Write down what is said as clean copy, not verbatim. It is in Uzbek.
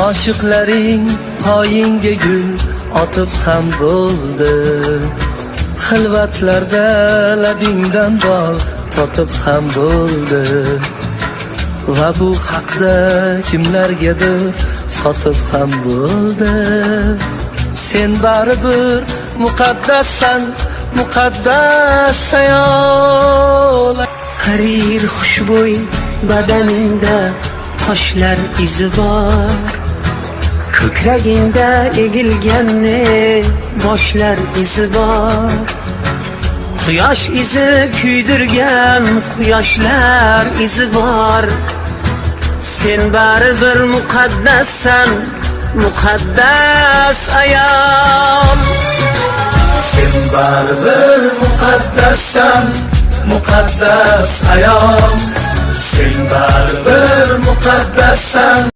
Oshiqlaring poyingga gul otib ham bo'ldi. Xilvatlarda labingdan bol totib ham bo'ldi. Va bu haqda kimlargadir sotib ham bo'ldi. Sen baribir muqaddassan, muqaddas ayol. Harir xushbo'y badaningda toshlar izi bor. Ko'kragingda egilgan boshlar izi bor. Quyosh izi kuydirgan quyoshlar izi bor. Sen baribir muqaddassan, muqaddas ayol. Sen baribir muqaddassan, muqaddas ayol. Sen baribir muqaddassan.